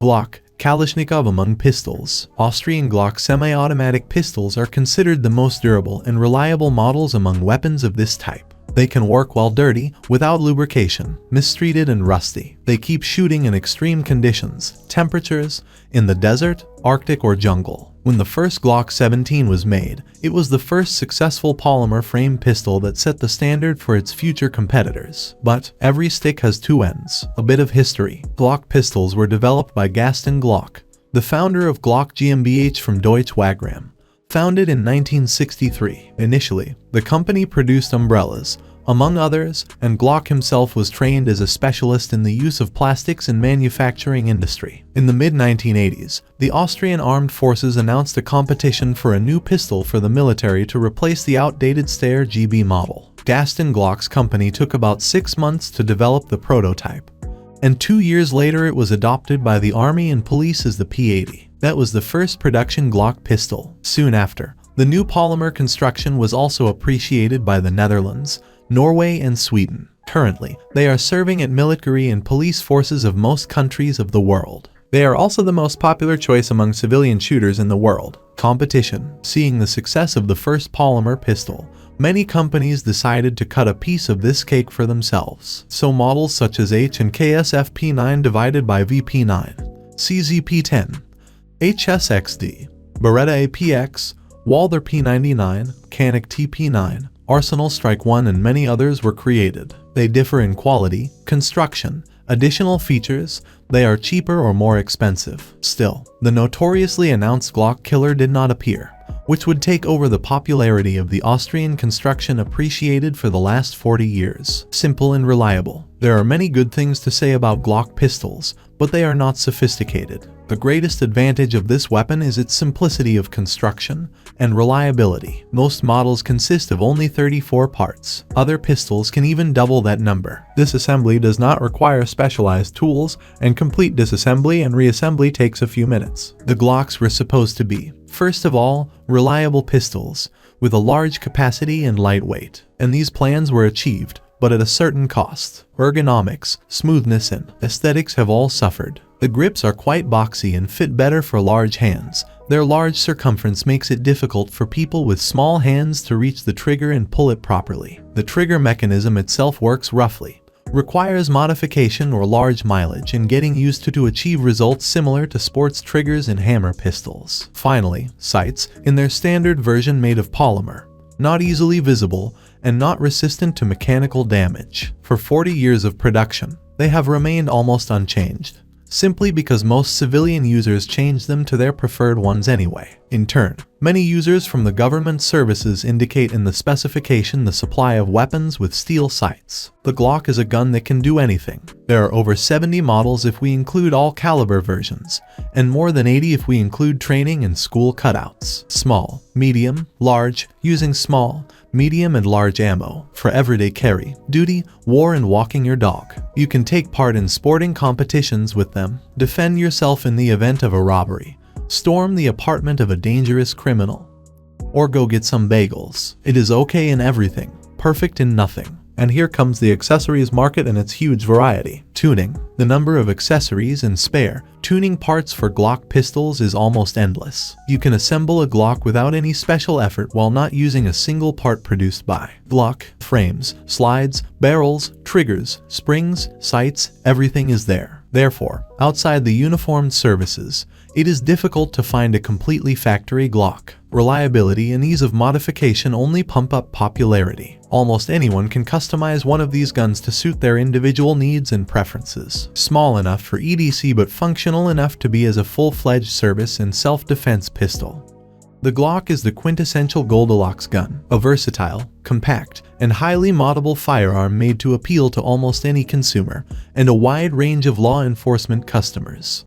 Glock, Kalashnikov among pistols. Austrian Glock semi-automatic pistols are considered the most durable and reliable models among weapons of this type. They can work while dirty, without lubrication, mistreated and rusty. They keep shooting in extreme conditions, temperatures, in the desert, Arctic or jungle. When the first Glock 17 was made, it was the first successful polymer frame pistol that set the standard for its future competitors. But every stick has two ends. A bit of history. Glock pistols were developed by Gaston Glock, the founder of Glock GmbH from Deutsche Wagram. Founded in 1963, initially, the company produced umbrellas, among others, and Glock himself was trained as a specialist in the use of plastics in manufacturing industry. In the mid-1980s, the Austrian Armed Forces announced a competition for a new pistol for the military to replace the outdated Steyr GB model. Gaston Glock's company took about 6 months to develop the prototype, and 2 years later it was adopted by the Army and Police as the P80. That was the first production Glock pistol. Soon after, the new polymer construction was also appreciated by the Netherlands, Norway and Sweden. Currently, they are serving at military and police forces of most countries of the world. They are also the most popular choice among civilian shooters in the world. Competition. Seeing the success of the first polymer pistol, many companies decided to cut a piece of this cake for themselves. So models such as H and KSFP9 divided by VP9, CZP10, HSXD, Beretta APX, Walther P99, Canik TP9, Arsenal Strike 1 and many others were created. They differ in quality, construction, additional features, they are cheaper or more expensive. Still, the notoriously announced Glock killer did not appear, which would take over the popularity of the Austrian construction appreciated for the last 40 years. Simple and reliable. There are many good things to say about Glock pistols, but they are not sophisticated. The greatest advantage of this weapon is its simplicity of construction and reliability. Most models consist of only 34 parts. Other pistols can even double that number. Disassembly does not require specialized tools, and complete disassembly and reassembly takes a few minutes. The Glocks were supposed to be, first of all, reliable pistols, with a large capacity and lightweight. And these plans were achieved, but at a certain cost. Ergonomics, smoothness and aesthetics have all suffered. The grips are quite boxy and fit better for large hands. Their large circumference makes it difficult for people with small hands to reach the trigger and pull it properly. The trigger mechanism itself works roughly, requires modification or large mileage and getting used to achieve results similar to sports triggers and hammer pistols. Finally, sights, in their standard version made of polymer, not easily visible and not resistant to mechanical damage. For 40 years of production, they have remained almost unchanged, simply because most civilian users change them to their preferred ones anyway. In turn, many users from the government services indicate in the specification the supply of weapons with steel sights. The Glock is a gun that can do anything. There are over 70 models if we include all caliber versions, and more than 80 if we include training and school cutouts. Small, medium, large, using small, medium and large ammo for everyday carry, duty, war and walking your dog. You can take part in sporting competitions with them, defend yourself in the event of a robbery, storm the apartment of a dangerous criminal, or go get some bagels. It is okay in everything, perfect in nothing. And here comes the accessories market and its huge variety. Tuning. The number of accessories and spare tuning parts for Glock pistols is almost endless. You can assemble a Glock without any special effort while not using a single part produced by Glock. Frames, slides, barrels, triggers, springs, sights, everything is there. Therefore, outside the uniformed services, it is difficult to find a completely factory Glock. Reliability and ease of modification only pump up popularity. Almost anyone can customize one of these guns to suit their individual needs and preferences. Small enough for EDC but functional enough to be as a full-fledged service and self-defense pistol. The Glock is the quintessential Goldilocks gun, a versatile, compact, and highly moddable firearm made to appeal to almost any consumer and a wide range of law enforcement customers.